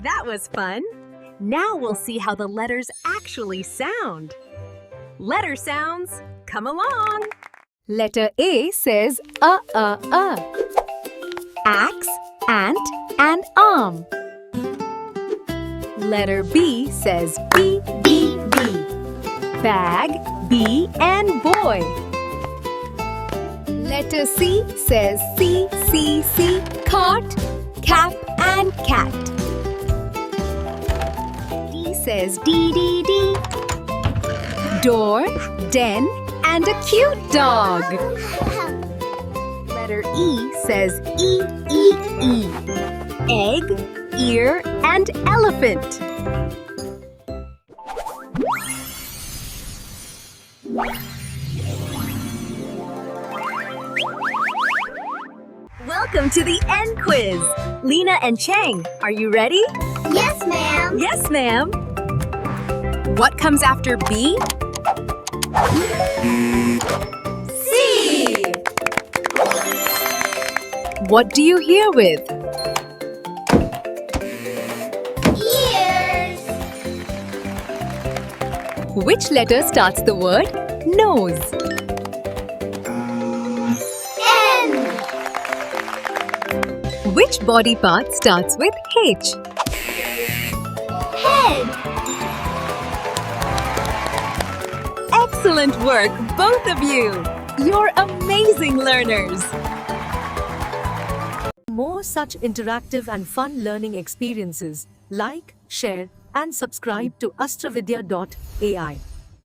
That was fun! Now we'll see how the letters actually sound. Letter sounds, come along! Letter A says Axe, ant, and arm. Letter B says B. Bag, bee, and boy. Letter C says C. Cart, cap, and cat. D says D. Door, den, and a cute dog. Letter E says E. Egg, ear, and elephant. Welcome to the N quiz! Lena and Chang, are you ready? Yes, ma'am. Yes, ma'am. What comes after B? C. What do you hear with? Ears. Which letter starts the word nose? N. Which body part starts with H? Head. Excellent work, both of you! You're amazing learners! More such interactive and fun learning experiences, like, share, and subscribe to AstraVidya.ai.